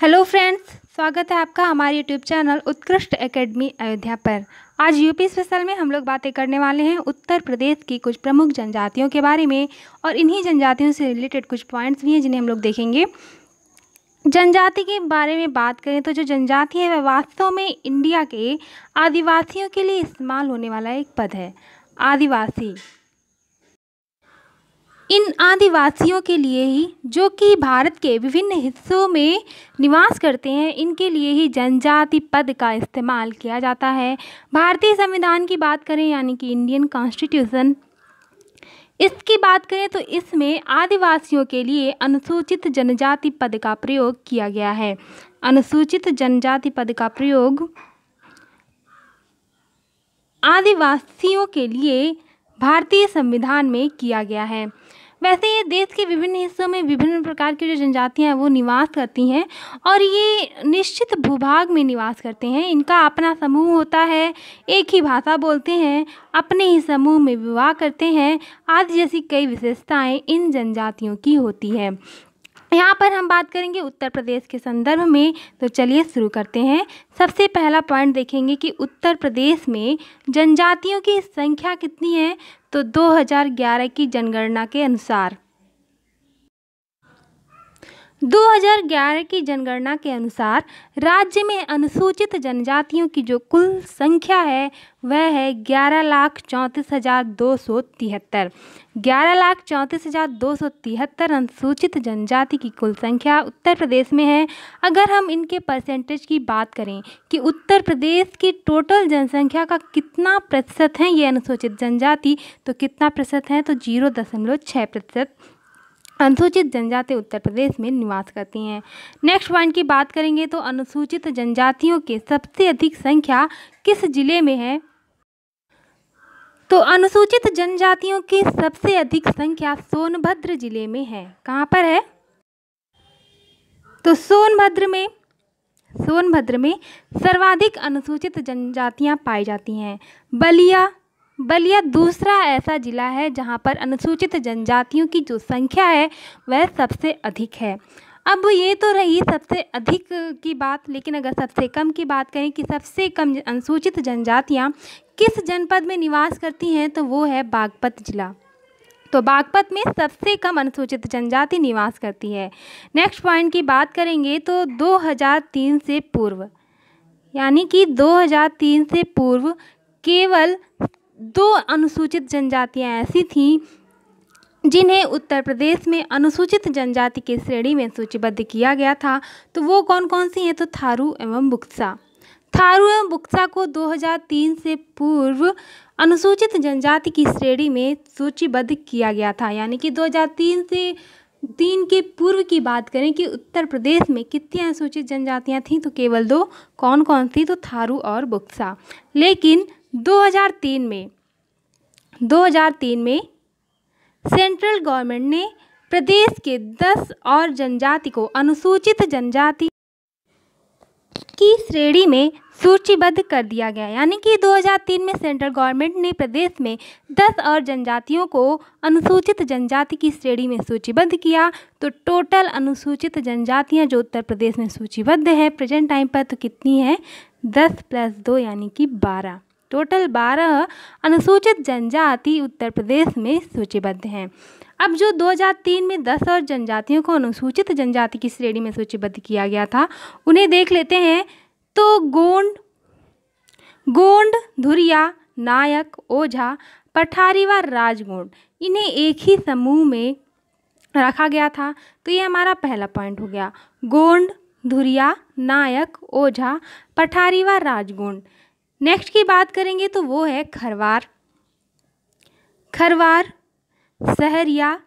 Hello friends, स्वागत है आपका हमारे यूट्यूब चैनल उत्कृष्ट एकेडमी अयोध्या पर। आज यूपी स्पेशल में हम लोग बातें करने वाले हैं उत्तर प्रदेश की कुछ प्रमुख जनजातियों के बारे में और इन्हीं जनजातियों से रिलेटेड कुछ पॉइंट्स भी हैं जिन्हें हम लोग देखेंगे। जनजाति के बारे में बात करें तो जो जनजाति है वह वास्तव में इंडिया के आदिवासियों के लिए इस्तेमाल होने वाला एक पद है, आदिवासी। इन आदिवासियों के लिए ही, जो कि भारत के विभिन्न हिस्सों में निवास करते हैं, इनके लिए ही जनजाति पद का इस्तेमाल किया जाता है। भारतीय संविधान की बात करें यानी कि इंडियन कॉन्स्टिट्यूशन, इसकी बात करें तो इसमें आदिवासियों के लिए अनुसूचित जनजाति पद का प्रयोग किया गया है। अनुसूचित जनजाति पद का प्रयोग आदिवासियों के लिए भारतीय संविधान में किया गया है। वैसे ये देश के विभिन्न हिस्सों में विभिन्न प्रकार की जो जनजातियां हैं वो निवास करती हैं और ये निश्चित भूभाग में निवास करते हैं। इनका अपना समूह होता है, एक ही भाषा बोलते हैं, अपने ही समूह में विवाह करते हैं आदि जैसी कई विशेषताएं इन जनजातियों की होती है। यहाँ पर हम बात करेंगे उत्तर प्रदेश के संदर्भ में, तो चलिए शुरू करते हैं। सबसे पहला पॉइंट देखेंगे कि उत्तर प्रदेश में जनजातियों की संख्या कितनी है, तो 2011 की जनगणना के अनुसार 2011 की जनगणना के अनुसार राज्य में अनुसूचित जनजातियों की जो कुल संख्या है वह है 11,34,273। 11,34,273 अनुसूचित जनजाति की कुल संख्या उत्तर प्रदेश में है। अगर हम इनके परसेंटेज की बात करें कि उत्तर प्रदेश की टोटल जनसंख्या का कितना प्रतिशत है ये अनुसूचित जनजाति, तो कितना प्रतिशत है, तो 0.6% अनुसूचित जनजाति उत्तर प्रदेश में निवास करती हैं। नेक्स्ट पॉइंट की बात करेंगे तो अनुसूचित जनजातियों के सबसे अधिक संख्या किस जिले में है, तो अनुसूचित जनजातियों की सबसे अधिक संख्या सोनभद्र जिले में है। कहाँ पर है, तो सोनभद्र में सर्वाधिक अनुसूचित जनजातियां पाई जाती हैं। बलिया दूसरा ऐसा जिला है जहां पर अनुसूचित जनजातियों की जो संख्या है वह सबसे अधिक है। अब ये तो रही सबसे अधिक की बात, लेकिन अगर सबसे कम की बात करें कि सबसे कम अनुसूचित जनजातियां किस जनपद में निवास करती हैं, तो वो है बागपत जिला। तो बागपत में सबसे कम अनुसूचित जनजाति निवास करती है। नेक्स्ट पॉइंट की बात करेंगे तो 2003 से पूर्व, यानी कि 2003 से पूर्व केवल 2 अनुसूचित जनजातियां ऐसी थीं जिन्हें उत्तर प्रदेश में अनुसूचित जनजाति की श्रेणी में सूचीबद्ध किया गया था। तो वो कौन कौन सी हैं, तो थारू एवं बुक्सा। थारू एवं बुक्सा को 2003 से पूर्व अनुसूचित जनजाति की श्रेणी में सूचीबद्ध किया गया था। यानी कि 2003 से 3 के पूर्व की बात करें कि उत्तर प्रदेश में कितनी अनुसूचित जनजातियां थीं, तो केवल 2। कौन कौन सी, तो थारू और बुक्सा। लेकिन 2003 में सेंट्रल गवर्नमेंट ने प्रदेश के 10 और जनजाति को अनुसूचित जनजाति की श्रेणी में सूचीबद्ध कर दिया गया। यानी कि 2003 में सेंट्रल गवर्नमेंट ने प्रदेश में 10 और जनजातियों को अनुसूचित जनजाति की श्रेणी में सूचीबद्ध किया। तो टोटल अनुसूचित जनजातियां जो उत्तर प्रदेश में सूचीबद्ध है प्रेजेंट टाइम पर, तो कितनी है, 10 + 2 यानी कि 12। टोटल 12 अनुसूचित जनजाति उत्तर प्रदेश में सूचीबद्ध हैं। अब जो 2003 में 10 और जनजातियों को अनुसूचित जनजाति की श्रेणी में सूचीबद्ध किया गया था उन्हें देख लेते हैं। तो गोंड, धुरिया, नायक, ओझा, पठारी व राजगोंड, इन्हें एक ही समूह में रखा गया था। तो ये हमारा पहला पॉइंट हो गया, गोंड, धुरिया, नायक, ओझा, पठारी व राजगोंड। नेक्स्ट की बात करेंगे तो वो है खरवार, सहरिया,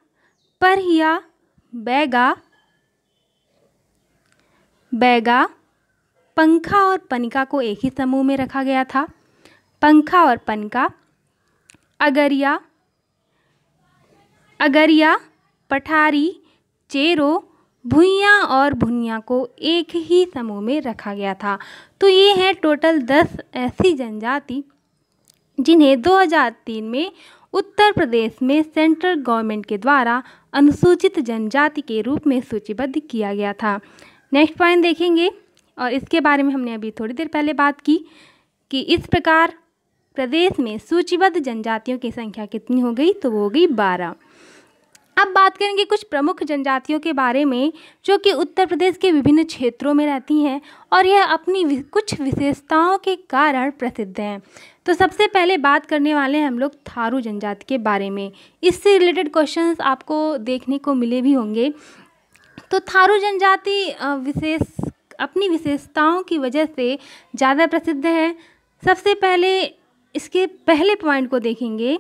परहिया, बैगा, पंखा और पनिका को एक ही समूह में रखा गया था। पंखा और पनिका, अगरिया, पठारी, चेरो, भुइयाँ और भुनिया को एक ही समूह में रखा गया था। तो ये है टोटल 10 ऐसी जनजाति जिन्हें 2003 में उत्तर प्रदेश में सेंट्रल गवर्नमेंट के द्वारा अनुसूचित जनजाति के रूप में सूचीबद्ध किया गया था। नेक्स्ट पॉइंट देखेंगे, और इसके बारे में हमने अभी थोड़ी देर पहले बात की कि इस प्रकार प्रदेश में सूचीबद्ध जनजातियों की संख्या कितनी हो गई, तो वो हो गई 12। अब बात करेंगे कुछ प्रमुख जनजातियों के बारे में जो कि उत्तर प्रदेश के विभिन्न क्षेत्रों में रहती हैं और यह अपनी कुछ विशेषताओं के कारण प्रसिद्ध हैं। तो सबसे पहले बात करने वाले हैं हम लोग थारू जनजाति के बारे में। इससे रिलेटेड क्वेश्चंस आपको देखने को मिले भी होंगे। तो थारू जनजाति अपनी विशेषताओं की वजह से ज़्यादा प्रसिद्ध है। सबसे पहले इसके पहले पॉइंट को देखेंगे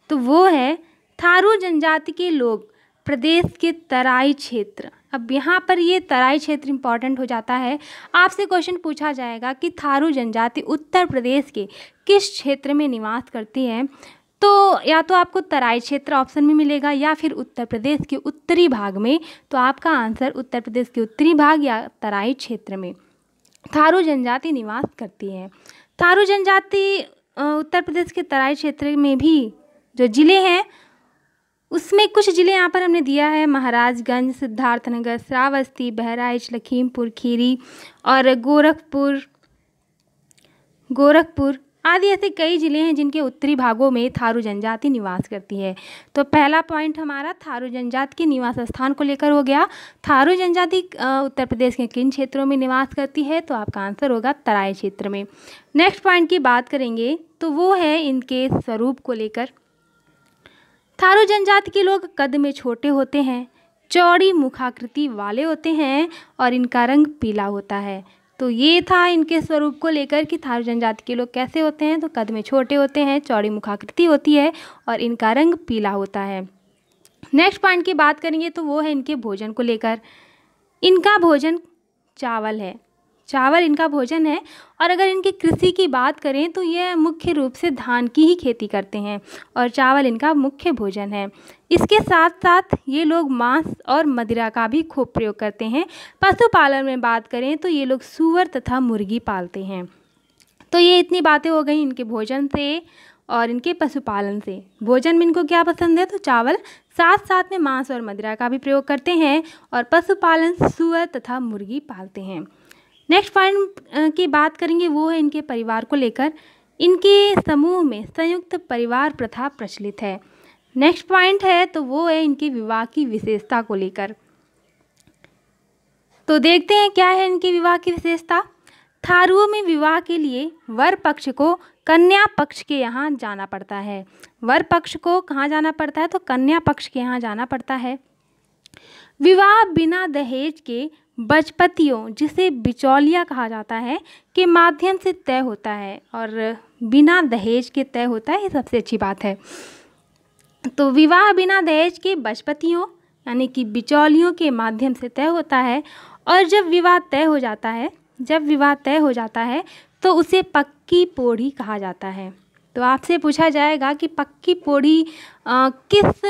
तो वो है थारू जनजाति के लोग प्रदेश के तराई क्षेत्र। अब यहाँ पर ये तराई क्षेत्र इम्पॉर्टेंट हो जाता है। आपसे क्वेश्चन पूछा जाएगा कि थारू जनजाति उत्तर प्रदेश के किस क्षेत्र में निवास करती है, तो या तो आपको तराई क्षेत्र ऑप्शन में मिलेगा या फिर उत्तर प्रदेश के उत्तरी भाग में। तो आपका आंसर उत्तर प्रदेश के उत्तरी भाग या तराई क्षेत्र में थारू जनजाति निवास करती है। थारू जनजाति उत्तर प्रदेश के तराई क्षेत्र में भी जो ज़िले हैं उसमें कुछ ज़िले यहाँ पर हमने दिया है, महाराजगंज, सिद्धार्थनगर, श्रावस्ती, बहराइच, लखीमपुर खीरी और गोरखपुर आदि ऐसे कई ज़िले हैं जिनके उत्तरी भागों में थारू जनजाति निवास करती है। तो पहला पॉइंट हमारा थारू जनजाति के निवास स्थान को लेकर हो गया। थारू जनजाति उत्तर प्रदेश के किन क्षेत्रों में निवास करती है, तो आपका आंसर होगा तराई क्षेत्र में। नेक्स्ट पॉइंट की बात करेंगे तो वो है इनके स्वरूप को लेकर। थारू जनजाति के लोग कद में छोटे होते हैं, चौड़ी मुखाकृति वाले होते हैं और इनका रंग पीला होता है। तो ये था इनके स्वरूप को लेकर कि थारू जनजाति के लोग कैसे होते हैं, तो कद में छोटे होते हैं, चौड़ी मुखाकृति होती है और इनका रंग पीला होता है। नेक्स्ट पॉइंट की बात करेंगे तो वो है इनके भोजन को लेकर। इनका भोजन चावल है, चावल इनका भोजन है। और अगर इनकी कृषि की बात करें तो यह मुख्य रूप से धान की ही खेती करते हैं और चावल इनका मुख्य भोजन है। इसके साथ साथ ये लोग मांस और मदिरा का भी खूब प्रयोग करते हैं। पशुपालन में बात करें तो ये लोग सूअर तथा मुर्गी पालते हैं। तो ये इतनी बातें हो गई इनके भोजन से और इनके पशुपालन से। भोजन में इनको क्या पसंद है, तो चावल, साथ साथ में मांस और मदिरा का भी प्रयोग करते हैं और पशुपालन सूअर तथा मुर्गी पालते हैं। नेक्स्ट पॉइंट की बात करेंगे वो है इनके परिवार को लेकर। इनके समूह में संयुक्त परिवार प्रथा प्रचलित है। नेक्स्ट पॉइंट है तो वो है इनके विवाह की विशेषता को लेकर। तो देखते हैं क्या है इनके विवाह की विशेषता। थारुओं में विवाह के लिए वर पक्ष को कन्या पक्ष के यहाँ जाना पड़ता है। वर पक्ष को कहाँ जाना पड़ता है, तो कन्या पक्ष के यहाँ जाना पड़ता है। विवाह बिना दहेज के बचपतियों, जिसे बिचौलिया कहा जाता है, के माध्यम से तय होता है और बिना दहेज के तय होता है। ये सबसे अच्छी बात है। तो विवाह बिना दहेज के बचपतियों यानी कि बिचौलियों के माध्यम से तय होता है। और जब विवाह तय हो जाता है तो उसे पक्की पोढ़ी कहा जाता है। तो आपसे पूछा जाएगा कि पक्की पोढ़ी किस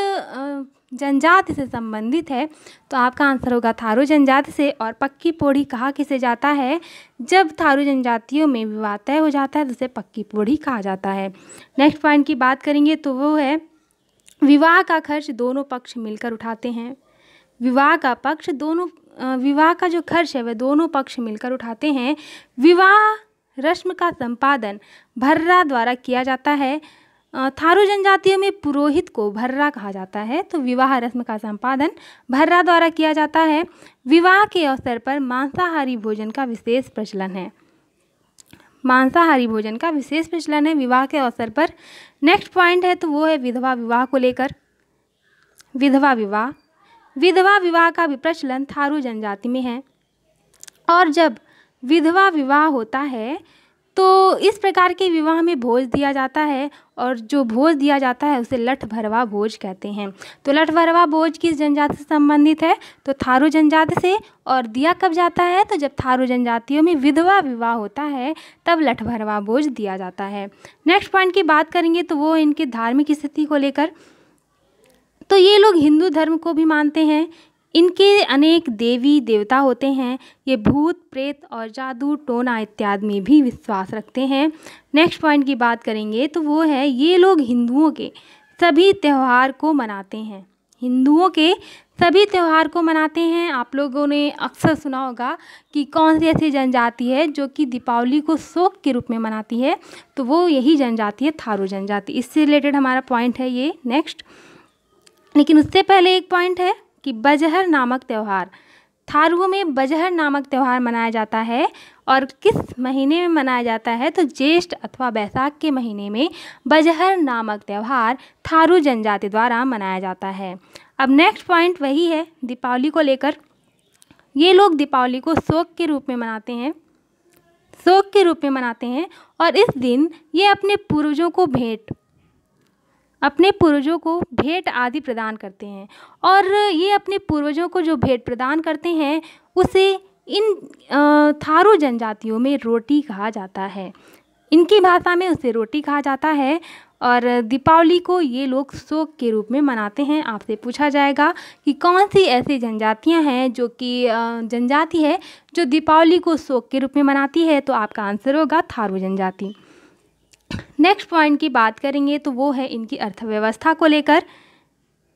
जनजाति से संबंधित है, तो आपका आंसर होगा थारू जनजाति से। और पक्की पोढ़ी कहा किसे जाता है, जब थारू जनजातियों में विवाह तय हो जाता है तो उसे पक्की पोढ़ी कहा जाता है। नेक्स्ट पॉइंट की बात करेंगे तो वो है विवाह का खर्च दोनों पक्ष मिलकर उठाते हैं। विवाह का जो खर्च है वह दोनों पक्ष मिलकर उठाते हैं। विवाह रस्म का संपादन भर्रा द्वारा किया जाता है। थारू जनजातियों में पुरोहित को भर्रा कहा जाता है। तो विवाह रस्म का संपादन भर्रा द्वारा किया जाता है। विवाह के अवसर पर मांसाहारी भोजन का विशेष प्रचलन है। विवाह के अवसर पर। नेक्स्ट पॉइंट है तो वो है विधवा विवाह को लेकर। विधवा विवाह का भी प्रचलन थारू जनजाति में है। और जब विधवा विवाह होता है तो इस प्रकार के विवाह में भोज दिया जाता है और जो भोज दिया जाता है उसे लठ भरवा भोज कहते हैं। तो लठ भरवा भोज किस जनजाति से संबंधित है, तो थारू जनजाति से। और दिया कब जाता है, तो जब थारू जनजातियों में विधवा विवाह होता है तब लठ भरवा भोज दिया जाता है। नेक्स्ट पॉइंट की बात करेंगे तो वो इनके धार्मिक स्थिति को लेकर। तो ये लोग हिंदू धर्म को भी मानते हैं। इनके अनेक देवी देवता होते हैं। ये भूत प्रेत और जादू टोना इत्यादि में भी विश्वास रखते हैं। नेक्स्ट पॉइंट की बात करेंगे तो वो है ये लोग हिंदुओं के सभी त्यौहार को मनाते हैं। हिंदुओं के सभी त्यौहार को मनाते हैं। आप लोगों ने अक्सर सुना होगा कि कौन सी ऐसी जनजाति है जो कि दीपावली को शोक के रूप में मनाती है, तो वो यही जनजाति है थारू जनजाति। इससे रिलेटेड हमारा पॉइंट है ये नेक्स्ट। लेकिन उससे पहले एक पॉइंट है कि बजहर नामक त्यौहार, थारुओं में बजहर नामक त्यौहार मनाया जाता है और किस महीने में मनाया जाता है, तो ज्येष्ठ अथवा बैसाख के महीने में बजहर नामक त्यौहार थारू जनजाति द्वारा मनाया जाता है। अब नेक्स्ट पॉइंट वही है दीपावली को लेकर। ये लोग दीपावली को शोक के रूप में मनाते हैं, शोक के रूप में मनाते हैं और इस दिन ये अपने पूर्वजों को भेंट आदि प्रदान करते हैं। और ये अपने पूर्वजों को जो भेंट प्रदान करते हैं उसे इन थारू जनजातियों में रोटी कहा जाता है, इनकी भाषा में उसे रोटी कहा जाता है। और दीपावली को ये लोग शोक के रूप में मनाते हैं। आपसे पूछा जाएगा कि कौन सी ऐसी जनजातियां हैं जो कि जनजाति है जो दीपावली को शोक के रूप में मनाती है, तो आपका आंसर होगा थारू जनजाति। नेक्स्ट पॉइंट की बात करेंगे तो वो है इनकी अर्थव्यवस्था को लेकर।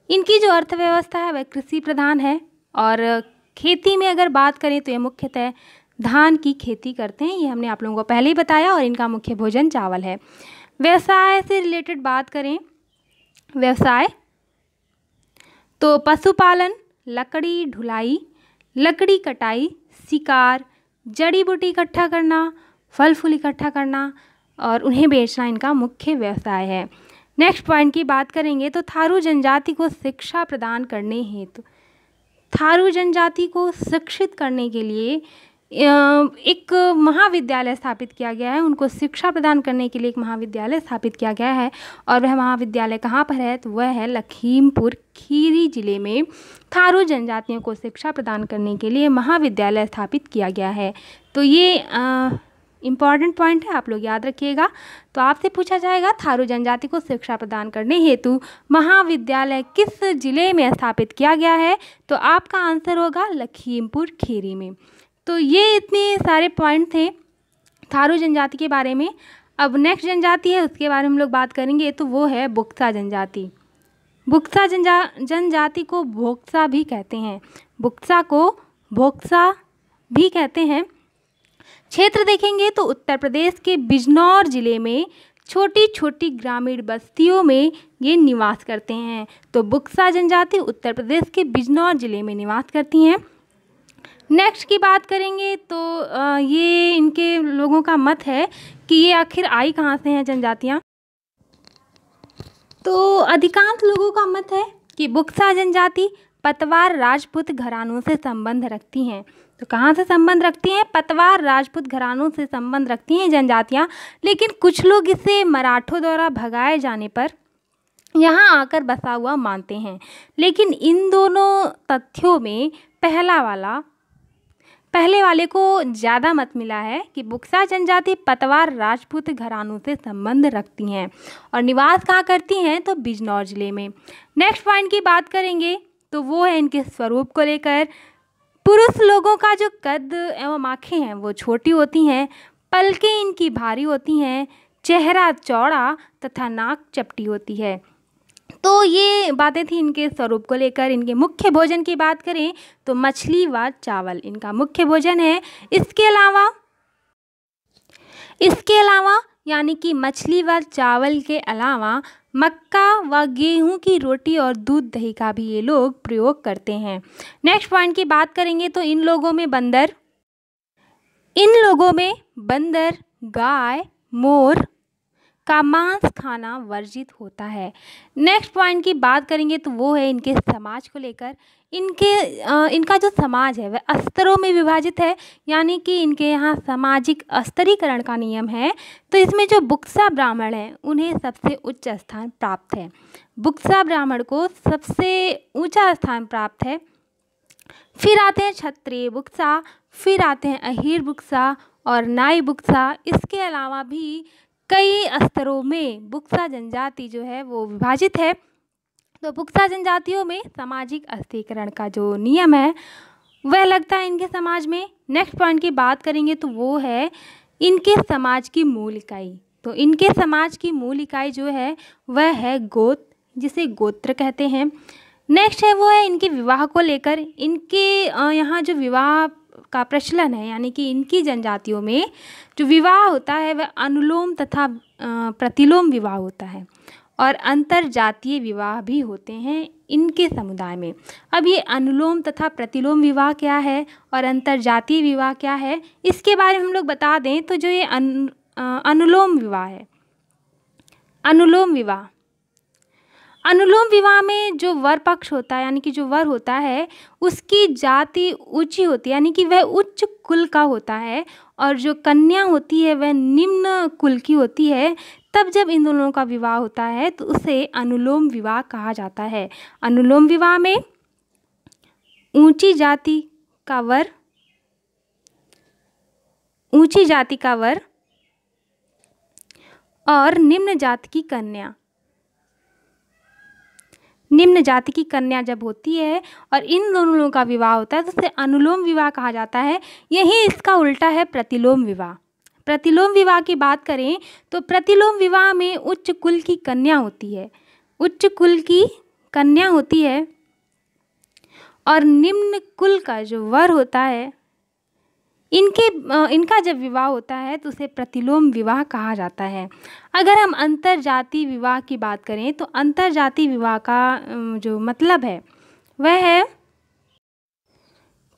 इनकी जो अर्थव्यवस्था है वह कृषि प्रधान है और खेती में अगर बात करें तो ये मुख्यतः धान की खेती करते हैं, ये हमने आप लोगों को पहले ही बताया। और इनका मुख्य भोजन चावल है। व्यवसाय से रिलेटेड बात करें, व्यवसाय तो पशुपालन, लकड़ी ढुलाई, लकड़ी कटाई, शिकार, जड़ी बूटी इकट्ठा करना, फल फूल इकट्ठा करना और उन्हें बेचना इनका मुख्य व्यवसाय है। नेक्स्ट पॉइंट की बात करेंगे तो थारू जनजाति को शिक्षा प्रदान करने हेतु, थारू जनजाति को शिक्षित करने के लिए एक महाविद्यालय स्थापित किया गया है। उनको शिक्षा प्रदान करने के लिए एक महाविद्यालय स्थापित किया गया है और वह महाविद्यालय कहाँ पर है, तो वह है लखीमपुर खीरी जिले में। थारू जनजातियों को शिक्षा प्रदान करने के लिए महाविद्यालय स्थापित किया गया है। तो ये इम्पॉर्टेंट पॉइंट है, आप लोग याद रखिएगा। तो आपसे पूछा जाएगा थारू जनजाति को शिक्षा प्रदान करने हेतु महाविद्यालय किस जिले में स्थापित किया गया है, तो आपका आंसर होगा लखीमपुर खीरी में। तो ये इतने सारे पॉइंट थे थारू जनजाति के बारे में। अब नेक्स्ट जनजाति है उसके बारे में हम लोग बात करेंगे, तो वो है बुक्सा जनजाति। बुक्सा जनजाति को भोक्सा भी कहते हैं, बुक्सा को भोक्सा भी कहते हैं। क्षेत्र देखेंगे तो उत्तर प्रदेश के बिजनौर जिले में छोटी छोटी ग्रामीण बस्तियों में ये निवास करते हैं। तो बुक्सा जनजाति उत्तर प्रदेश के बिजनौर जिले में निवास करती हैं। नेक्स्ट की बात करेंगे तो ये इनके लोगों का मत है कि ये आखिर आई कहाँ से हैं जनजातियाँ। तो अधिकांश लोगों का मत है कि बुक्सा जनजाति पतवार राजपूत घरानों से संबंध रखती हैं। तो कहाँ से संबंध रखती हैं, पतवार राजपूत घरानों से संबंध रखती हैं जनजातियाँ। लेकिन कुछ लोग इसे मराठों द्वारा भगाए जाने पर यहाँ आकर बसा हुआ मानते हैं। लेकिन इन दोनों तथ्यों में पहले वाले को ज़्यादा मत मिला है कि बुक्सा जनजाति पतवार राजपूत घरानों से संबंध रखती हैं और निवास कहाँ करती हैं, तो बिजनौर जिले में। नेक्स्ट पॉइंट की बात करेंगे तो वो है इनके स्वरूप को लेकर। पुरुष लोगों का जो कद एवं आँखें हैं वो छोटी होती हैं, पलकें इनकी भारी होती हैं, चेहरा चौड़ा तथा नाक चपटी होती है। तो ये बातें थी इनके स्वरूप को लेकर। इनके मुख्य भोजन की बात करें तो मछली व चावल इनका मुख्य भोजन है। इसके अलावा यानी कि मछली व चावल के अलावा मक्का व गेहूं की रोटी और दूध दही का भी ये लोग प्रयोग करते हैं। नेक्स्ट पॉइंट की बात करेंगे तो इन लोगों में बंदर, गाय, मोर का मांस खाना वर्जित होता है। नेक्स्ट पॉइंट की बात करेंगे तो वो है इनके समाज को लेकर। इनका जो समाज है वह स्तरों में विभाजित है, यानी कि इनके यहाँ सामाजिक स्तरीकरण का नियम है। तो इसमें जो बुक्सा ब्राह्मण हैं उन्हें सबसे उच्च स्थान प्राप्त है, बुक्सा ब्राह्मण को सबसे ऊंचा स्थान प्राप्त है। फिर आते हैं क्षत्रिय बुक्सा, फिर आते हैं अहीर बुक्सा और नाई बुक्सा। इसके अलावा भी कई स्तरों में बुक्सा जनजाति जो है वो विभाजित है। तो बुक्सा जनजातियों में सामाजिक अस्थिकरण का जो नियम है वह लगता है इनके समाज में। नेक्स्ट पॉइंट की बात करेंगे तो वो है इनके समाज की मूल इकाई। तो इनके समाज की मूल इकाई जो है वह है गोत्र, जिसे गोत्र कहते हैं। नेक्स्ट है वो है इनके विवाह को लेकर। इनके यहाँ जो विवाह का प्रचलन है, यानी कि इनकी जनजातियों में जो विवाह होता है वह अनुलोम तथा प्रतिलोम विवाह होता है, और अंतर जातीय विवाह भी होते हैं इनके समुदाय में। अब ये अनुलोम तथा प्रतिलोम विवाह क्या है और अंतर जातीय विवाह क्या है, इसके बारे में हम लोग बता दें तो जो ये अनुलोम विवाह है, अनुलोम विवाह में जो वर पक्ष होता है, यानी कि जो वर होता है उसकी जाति ऊंची होती है, यानी कि वह उच्च कुल का होता है, और जो कन्या होती है वह निम्न कुल की होती है। तब जब इन दोनों का विवाह होता है तो उसे अनुलोम विवाह कहा जाता है। अनुलोम विवाह में ऊंची जाति का वर और निम्न जाति की कन्या जब होती है और इन दोनों लोगों का विवाह होता है तो उसे अनुलोम विवाह कहा जाता है। यही इसका उल्टा है प्रतिलोम विवाह। प्रतिलोम विवाह की बात करें तो प्रतिलोम विवाह में उच्च कुल की कन्या होती है और निम्न कुल का जो वर होता है, इनका जब विवाह होता है तो उसे प्रतिलोम विवाह कहा जाता है। अगर हम अंतरजातीय विवाह की बात करें तो अंतरजातीय विवाह का जो मतलब है वह है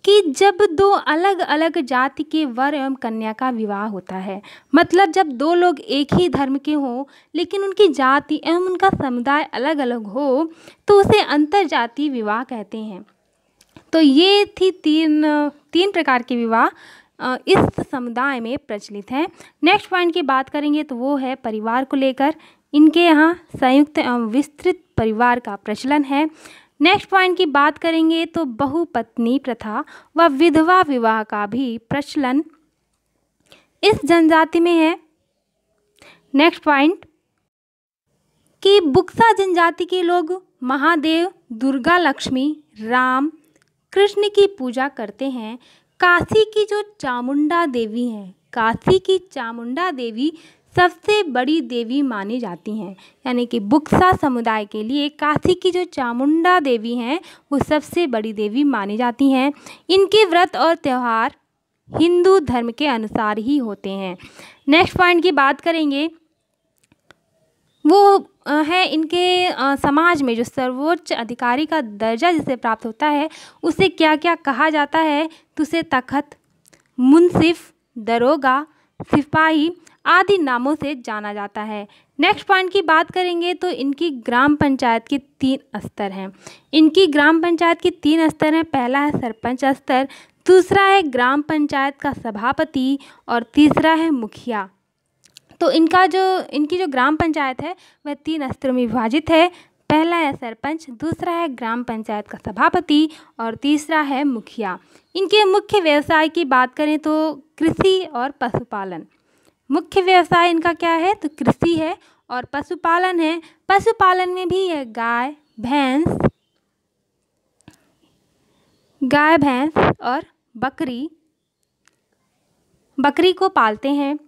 कि जब दो अलग अलग जाति के वर एवं कन्या का विवाह होता है, मतलब जब दो लोग एक ही धर्म के हों लेकिन उनकी जाति एवं उनका समुदाय अलग अलग हो तो उसे अंतरजातीय विवाह कहते हैं। तो ये थी तीन प्रकार के विवाह इस समुदाय में प्रचलित हैं। नेक्स्ट पॉइंट की बात करेंगे तो वो है परिवार को लेकर। इनके यहाँ संयुक्त एवं विस्तृत परिवार का प्रचलन है। नेक्स्ट पॉइंट की बात करेंगे तो बहुपत्नी प्रथा व विधवा विवाह का भी प्रचलन इस जनजाति में है। नेक्स्ट पॉइंट कि बुक्सा जनजाति के लोग महादेव, दुर्गा, लक्ष्मी, राम, कृष्ण की पूजा करते हैं। काशी की जो चामुंडा देवी हैं, काशी की चामुंडा देवी सबसे बड़ी देवी मानी जाती हैं, यानी कि बुक्सा समुदाय के लिए काशी की जो चामुंडा देवी हैं वो सबसे बड़ी देवी मानी जाती हैं। इनके व्रत और त्यौहार हिंदू धर्म के अनुसार ही होते हैं। नेक्स्ट पॉइंट की बात करेंगे वो है इनके समाज में जो सर्वोच्च अधिकारी का दर्जा जिसे प्राप्त होता है उसे क्या क्या कहा जाता है, तो उसे तखत, मुंसिफ, दरोगा, सिपाही आदि नामों से जाना जाता है। नेक्स्ट पॉइंट की बात करेंगे तो इनकी ग्राम पंचायत के 3 स्तर हैं। इनकी ग्राम पंचायत के 3 स्तर हैं। पहला है सरपंच स्तर, दूसरा है ग्राम पंचायत का सभापति और तीसरा है मुखिया। तो इनकी जो ग्राम पंचायत है वह 3 स्तरों में विभाजित है। पहला है सरपंच, दूसरा है ग्राम पंचायत का सभापति और तीसरा है मुखिया। इनके मुख्य व्यवसाय की बात करें तो कृषि और पशुपालन। मुख्य व्यवसाय इनका क्या है, तो कृषि है और पशुपालन है। पशुपालन में भी यह गाय, भैंस और बकरी को पालते हैं।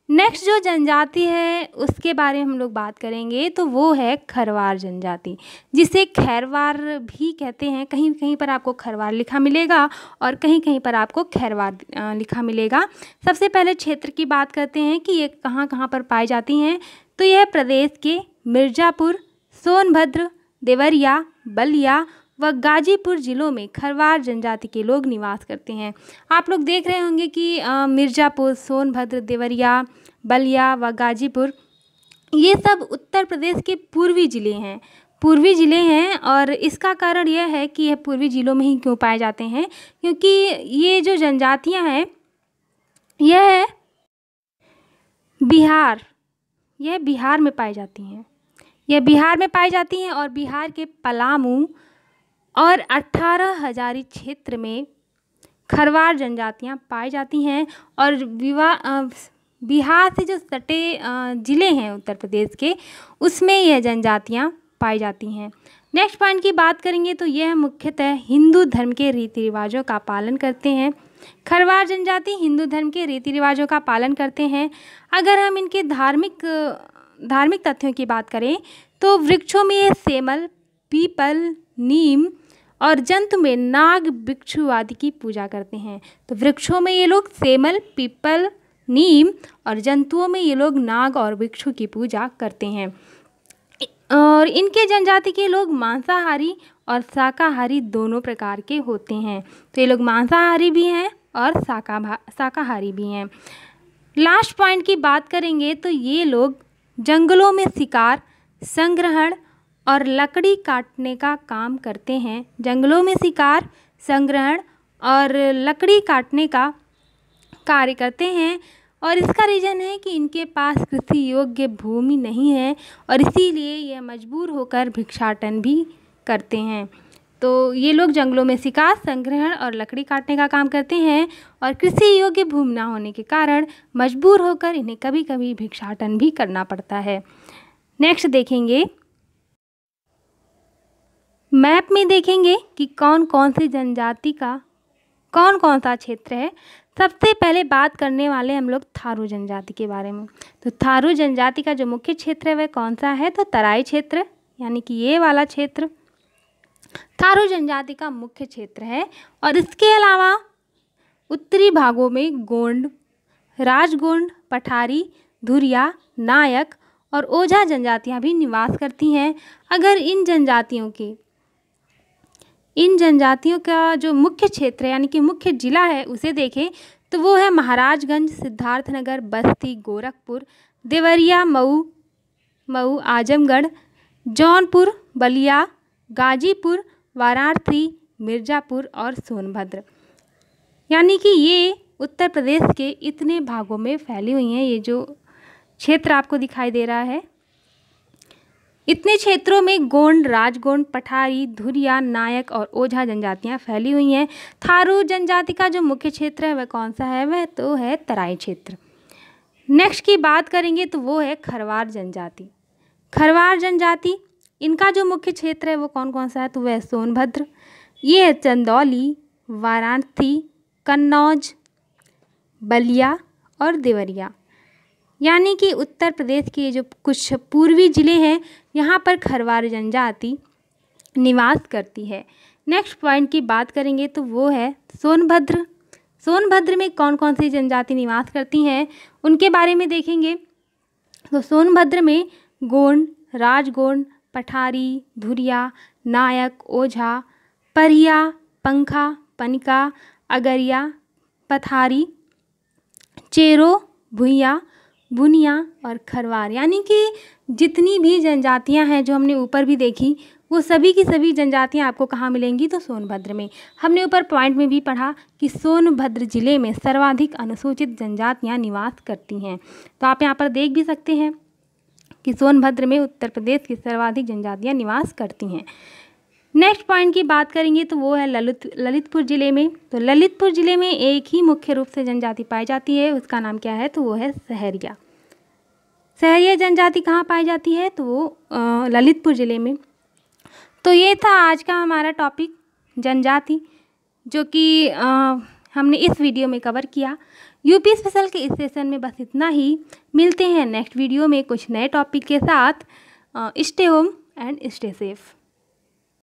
नेक्स्ट जो जनजाति है उसके बारे में हम लोग बात करेंगे तो वो है खरवार जनजाति, जिसे खैरवार भी कहते हैं। कहीं कहीं पर आपको खरवार लिखा मिलेगा और कहीं कहीं पर आपको खैरवार लिखा मिलेगा। सबसे पहले क्षेत्र की बात करते हैं कि ये कहाँ कहाँ पर पाई जाती हैं। तो यह प्रदेश के मिर्ज़ापुर, सोनभद्र, देवरिया, बलिया व गाजीपुर जिलों में खरवार जनजाति के लोग निवास करते हैं। आप लोग देख रहे होंगे कि मिर्ज़ापुर, सोनभद्र, देवरिया, बलिया व गाजीपुर ये सब उत्तर प्रदेश के पूर्वी ज़िले हैं। और इसका कारण यह है कि यह पूर्वी ज़िलों में ही क्यों पाए जाते हैं, क्योंकि ये जो जनजातियां हैं यह बिहार में पाई जाती हैं और बिहार के पलामू और 18 हजारी क्षेत्र में खरवार जनजातियां पाई जाती हैं। और बिहार से जो सटे ज़िले हैं उत्तर प्रदेश के, उसमें यह जनजातियां पाई जाती हैं। नेक्स्ट पॉइंट की बात करेंगे तो यह मुख्यतः हिंदू धर्म के रीति रिवाजों का पालन करते हैं। खरवार जनजाति हिंदू धर्म के रीति रिवाजों का पालन करते हैं। अगर हम इनके धार्मिक तथ्यों की बात करें तो वृक्षों में ये सेमल, पीपल, नीम और जंतु में नाग, भिक्षु आदि की पूजा करते हैं। तो वृक्षों में ये लोग सेमल, पीपल, नीम और जंतुओं में ये लोग नाग और भिक्षु की पूजा करते हैं। और इनके जनजाति के लोग मांसाहारी और शाकाहारी दोनों प्रकार के होते हैं। तो ये लोग मांसाहारी भी हैं और शाकाहारी भी हैं। लास्ट पॉइंट की बात करेंगे तो ये लोग जंगलों में शिकार, संग्रहण और लकड़ी काटने का काम करते हैं। जंगलों में शिकार, संग्रहण और लकड़ी काटने का कार्य करते हैं। और इसका रीज़न है कि इनके पास कृषि योग्य भूमि नहीं है और इसीलिए ये मजबूर होकर भिक्षाटन भी करते हैं। तो ये लोग जंगलों में शिकार, संग्रहण और लकड़ी काटने का काम करते हैं और कृषि योग्य भूमि ना होने के कारण मजबूर होकर इन्हें कभी कभी भिक्षाटन भी करना पड़ता है। नेक्स्ट देखेंगे, मैप में देखेंगे कि कौन कौन सी जनजाति का कौन कौन सा क्षेत्र है। सबसे पहले बात करने वाले हम लोग थारू जनजाति के बारे में। तो थारू जनजाति का जो मुख्य क्षेत्र है वह कौन सा है, तो तराई क्षेत्र, यानी कि ये वाला क्षेत्र थारू जनजाति का मुख्य क्षेत्र है। और इसके अलावा उत्तरी भागों में गोंड, राजगोंड, पठारी, धुरिया, नायक और ओझा जनजातियां भी निवास करती हैं। अगर इन जनजातियों का जो मुख्य क्षेत्र है यानी कि मुख्य जिला है उसे देखें तो वो है महाराजगंज, सिद्धार्थनगर, बस्ती, गोरखपुर, देवरिया, मऊ, आजमगढ़, जौनपुर, बलिया, गाजीपुर, वाराणसी, मिर्ज़ापुर और सोनभद्र। यानी कि ये उत्तर प्रदेश के इतने भागों में फैली हुई हैं। ये जो क्षेत्र आपको दिखाई दे रहा है, इतने क्षेत्रों में गोंड, राजगोंड, पठारी, धुरिया, नायक और ओझा जनजातियां फैली हुई हैं। थारू जनजाति का जो मुख्य क्षेत्र है वह कौन सा है, वह तो है तराई क्षेत्र। नेक्स्ट की बात करेंगे तो वो है खरवार जनजाति। खरवार जनजाति, इनका जो मुख्य क्षेत्र है वो कौन कौन सा है, तो वह सोनभद्र, ये है चंदौली, वाराणसी, कन्नौज, बलिया और देवरिया। यानी कि उत्तर प्रदेश के जो कुछ पूर्वी ज़िले हैं यहाँ पर खरवार जनजाति निवास करती है। नेक्स्ट पॉइंट की बात करेंगे तो वो है सोनभद्र। सोनभद्र में कौन कौन सी जनजाति निवास करती हैं उनके बारे में देखेंगे। तो सोनभद्र में गोंड, राजगोंड, पठारी, धुरिया, नायक, ओझा, परिया, पंखा, पनिका, अगरिया, पथारी, चेरो, भुइया, बुनिया और खरवार। यानी कि जितनी भी जनजातियां हैं जो हमने ऊपर भी देखी वो सभी की सभी जनजातियां आपको कहाँ मिलेंगी, तो सोनभद्र में। हमने ऊपर पॉइंट में भी पढ़ा कि सोनभद्र जिले में सर्वाधिक अनुसूचित जनजातियां निवास करती हैं। तो आप यहाँ पर देख भी सकते हैं कि सोनभद्र में उत्तर प्रदेश की सर्वाधिक जनजातियां निवास करती हैं। नेक्स्ट पॉइंट की बात करेंगे तो वो है ललितपुर ज़िले में। तो ललितपुर ज़िले में एक ही मुख्य रूप से जनजाति पाई जाती है, उसका नाम क्या है, तो वो है सहरिया। सहरिया जनजाति कहाँ पाई जाती है, तो वो ललितपुर ज़िले में। तो ये था आज का हमारा टॉपिक जनजाति, जो कि हमने इस वीडियो में कवर किया। यूपी स्पेशल के इस सेशन में बस इतना ही। मिलते हैं नेक्स्ट वीडियो में कुछ नए टॉपिक के साथ। Stay home and stay safe.